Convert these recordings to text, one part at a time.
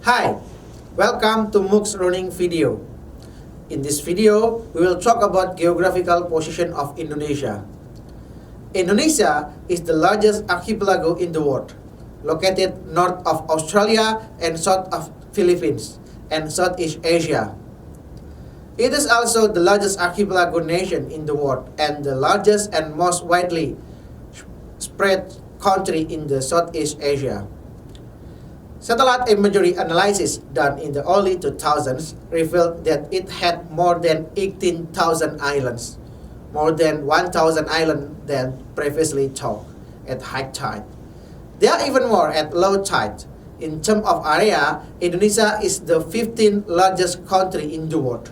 Hi, welcome to MOOC's learning video. In this video, we will talk about geographical position of Indonesia. Indonesia is the largest archipelago in the world, located north of Australia and south of Philippines and Southeast Asia. It is also the largest archipelago nation in the world and the largest and most widely spread country in the Southeast Asia. Satellite imagery analysis done in the early 2000s revealed that it had more than 18,000 islands, more than 1,000 islands than previously thought at high tide. There are even more at low tide. In terms of area, Indonesia is the 15th largest country in the world.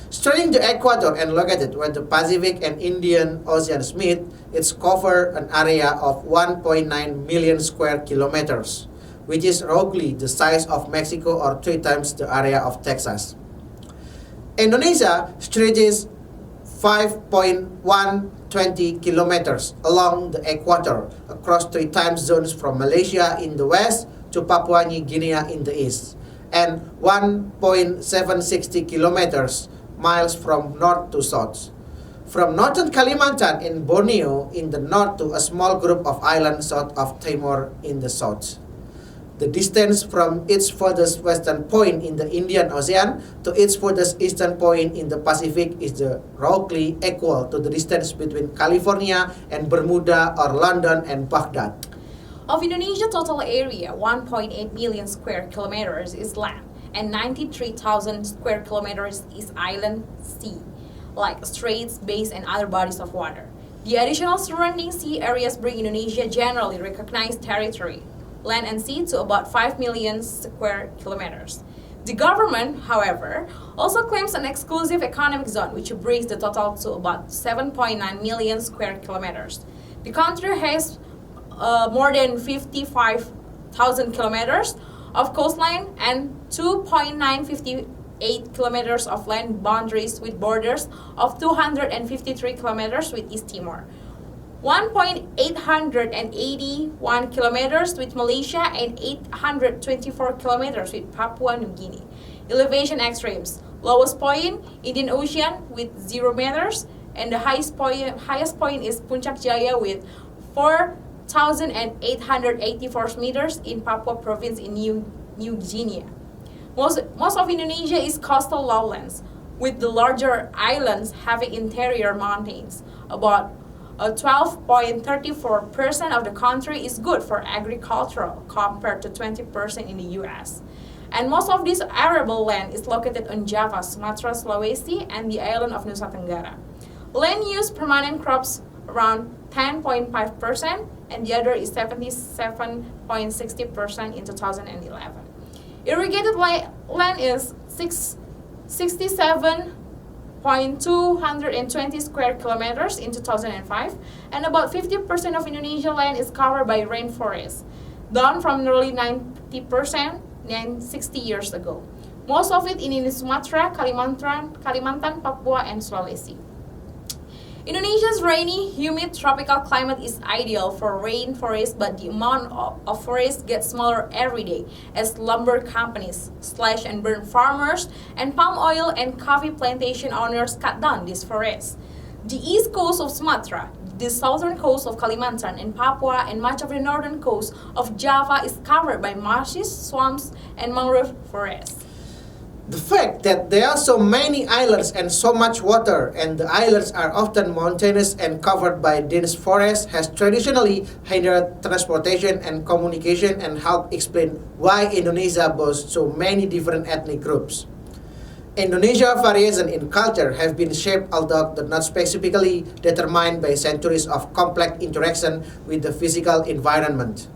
Straddling the equator and located where the Pacific and Indian Oceans meet, it covers an area of 1.9 million square kilometers, which is roughly the size of Mexico or 3 times the area of Texas. Indonesia stretches 5.120 kilometers along the equator across 3 time zones from Malaysia in the west to Papua New Guinea in the east, and 1.760 kilometers miles from north to south. From northern Kalimantan in Borneo in the north to a small group of islands south of Timor in the south. The distance from its furthest western point in the Indian Ocean to its furthest eastern point in the Pacific is roughly equal to the distance between California and Bermuda or London and Baghdad. Of Indonesia's total area, 1.8 million square kilometers is land and 93,000 square kilometers is island sea, like straits, bays, and other bodies of water. The additional surrounding sea areas bring Indonesia generally recognized territory, land and sea, to about 5 million square kilometers. The government, however, also claims an exclusive economic zone, which brings the total to about 7.9 million square kilometers. The country has more than 55,000 kilometers of coastline and 2.958 kilometers of land boundaries with borders of 253 kilometers with East Timor, 1.881 kilometers with Malaysia, and 824 kilometers with Papua New Guinea. Elevation extremes: lowest point, Indian Ocean with 0 meters, and the highest point is Puncak Jaya with 4,884 meters in Papua province in New Guinea. Most of Indonesia is coastal lowlands, with the larger islands having interior mountains. About 12.34% of the country is good for agricultural compared to 20% in the US. And most of this arable land is located on Java, Sumatra, Sulawesi, and the island of Nusa Tenggara. Land use permanent crops around 10.5%, and the other is 77.60% in 2011. Irrigated land is 67.220 square kilometers in 2005, and about 50% of Indonesia land is covered by rainforest, down from nearly 90% 60 years ago. Most of it in Sumatra, Kalimantan, Papua, and Sulawesi. Indonesia's rainy, humid tropical climate is ideal for rainforest, but the amount of forest gets smaller every day as lumber companies slash and burn farmers, and palm oil and coffee plantation owners cut down these forests. The east coast of Sumatra, the southern coast of Kalimantan and Papua, and much of the northern coast of Java is covered by marshes, swamps, and mangrove forests. The fact that there are so many islands and so much water, and the islands are often mountainous and covered by dense forests, has traditionally hindered transportation and communication and helped explain why Indonesia boasts so many different ethnic groups. Indonesia's variation in culture have been shaped, although not specifically determined by centuries of complex interaction with the physical environment.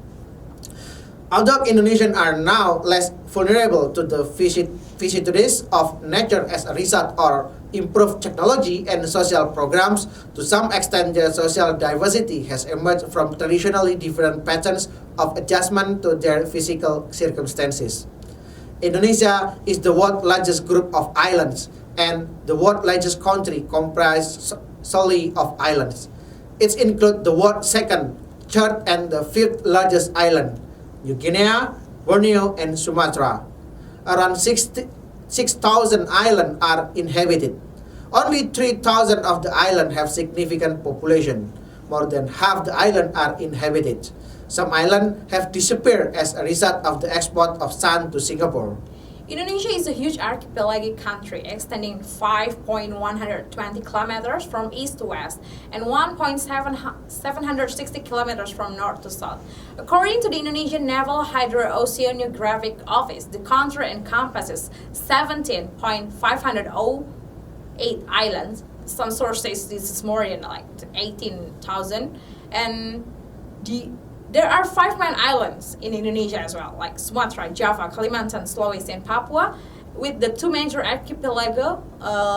Although Indonesians are now less vulnerable to the vicissitudes of nature as a result of improved technology and social programs, to some extent their social diversity has emerged from traditionally different patterns of adjustment to their physical circumstances. Indonesia is the world's largest group of islands and the world's largest country comprised solely of islands. It includes the world's second, third, and the fifth largest island, New Guinea, Borneo, and Sumatra. Around 6,000 islands are inhabited. Only 3,000 of the islands have significant population. More than half the islands are inhabited. Some islands have disappeared as a result of the export of sand to Singapore. Indonesia is a huge archipelagic country extending 5.120 kilometers from east to west and 1.760 kilometers from north to south. According to the Indonesian Naval Hydro-Oceanographic Office, the country encompasses 17.508 islands. Some sources say this is more than like 18,000, and there are 5 main islands in Indonesia as well, like Sumatra, Java, Kalimantan, Sulawesi, and Papua, with the 2 major archipelago,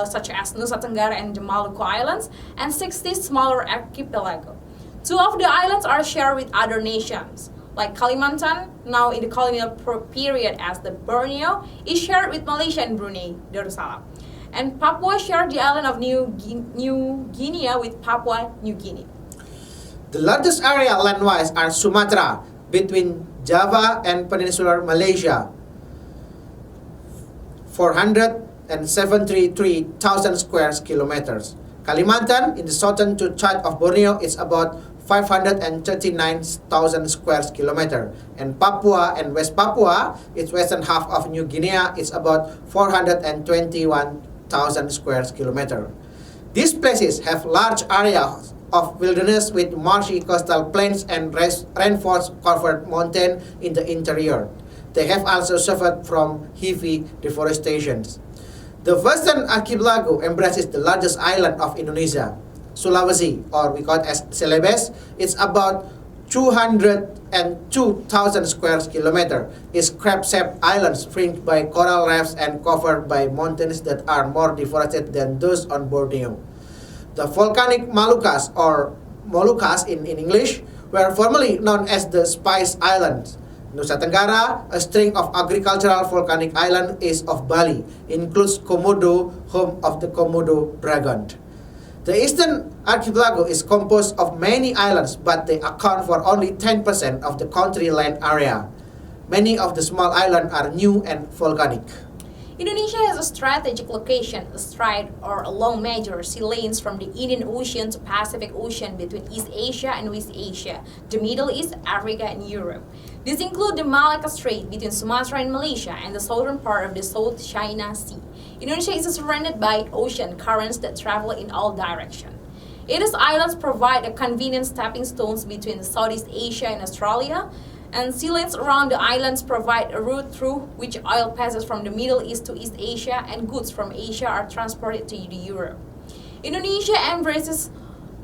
such as Nusa Tenggara and the Maluku Islands, and 60 smaller archipelago. 2 of the islands are shared with other nations, like Kalimantan, now in the colonial period as the Borneo, is shared with Malaysia and Brunei Darussalam. And Papua shared the island of New Guinea with Papua New Guinea. The largest area landwise are Sumatra, between Java and peninsular Malaysia, 473,000 square kilometers. Kalimantan, in the southern part of Borneo, is about 539,000 square kilometers. And Papua and West Papua, its western half of New Guinea, is about 421,000 square kilometers. These places have large areas of wilderness with marshy coastal plains and rainforest-covered mountains in the interior. They have also suffered from heavy deforestation. The western archipelago embraces the largest island of Indonesia, Sulawesi, or we call it as Celebes. It's about 202,000 square kilometers. It's crab-shaped islands fringed by coral reefs and covered by mountains that are more deforested than those on Borneo. The volcanic Moluccas, or Moluccas in English, were formerly known as the Spice Islands. Nusa Tenggara, a string of agricultural volcanic islands east of Bali, includes Komodo, home of the Komodo dragon. The eastern archipelago is composed of many islands, but they account for only 10% of the country land area. Many of the small islands are new and volcanic. Indonesia has a strategic location astride or along major sea lanes from the Indian Ocean to Pacific Ocean between East Asia and West Asia, the Middle East, Africa, and Europe. These include the Malacca Strait between Sumatra and Malaysia and the southern part of the South China Sea. Indonesia is surrounded by ocean currents that travel in all directions. Its islands provide a convenient stepping stones between Southeast Asia and Australia, and sea lanes around the islands provide a route through which oil passes from the Middle East to East Asia and goods from Asia are transported to Europe. Indonesia embraces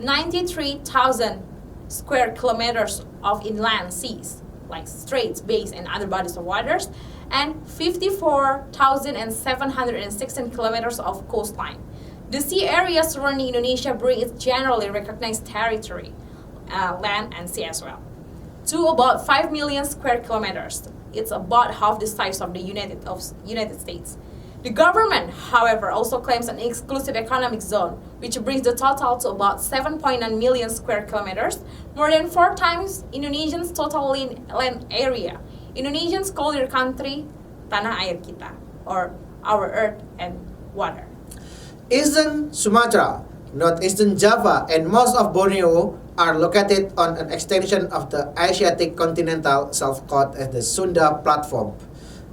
93,000 square kilometers of inland seas, like straits, bays, and other bodies of waters, and 54,716 kilometers of coastline. The sea area surrounding Indonesia bring its generally recognized territory, land and sea as well, to about 5 million square kilometers. It's about half the size of the United States. The government, however, also claims an exclusive economic zone, which brings the total to about 7.9 million square kilometers, more than 4 times Indonesia's total land area. Indonesians call their country Tanah Air Kita, or our earth and water. Eastern Sumatra, northeastern Java, and most of Borneo are located on an extension of the Asiatic continental shelf called as the Sunda Platform.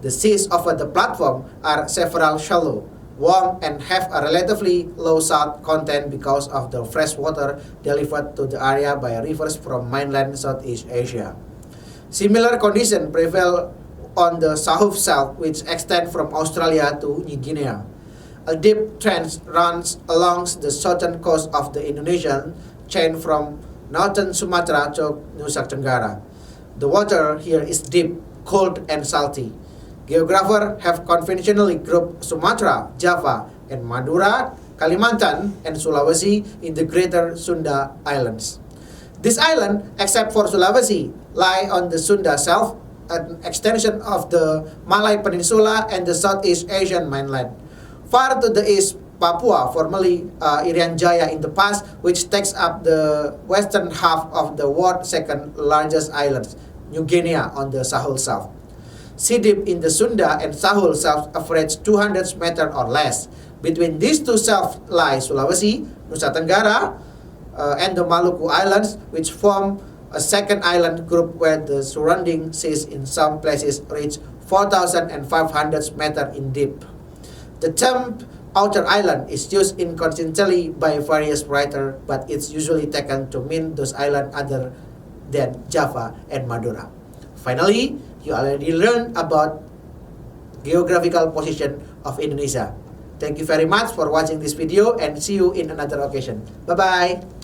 The seas over the platform are several shallow, warm, and have a relatively low salt content because of the fresh water delivered to the area by rivers from mainland Southeast Asia. Similar conditions prevail on the South Shelf, which extend from Australia to New Guinea. A deep trench runs along the southern coast of the Indonesian chain from northern Sumatra to Nusa Tenggara. The water here is deep, cold, and salty. Geographers have conventionally grouped Sumatra, Java, and Madura, Kalimantan, and Sulawesi in the Greater Sunda Islands. This island, except for Sulawesi, lie on the Sunda Shelf, an extension of the Malay Peninsula and the Southeast Asian mainland. Far to the east, Papua, formerly Irian Jaya in the past, which takes up the western half of the world's second largest island, New Guinea on the Sahel South. Sea deep in the Sunda and Sahul Shelf average 200 meters or less. Between these two shelves lie Sulawesi, Nusa Tenggara, and the Maluku Islands, which form a second island group where the surrounding seas in some places reach 4,500 meters in deep. The term outer island is used inconsistently by various writers, but it's usually taken to mean those islands other than Java and Madura. Finally, you already learned about geographical position of Indonesia. Thank you very much for watching this video and see you in another occasion. Bye-bye.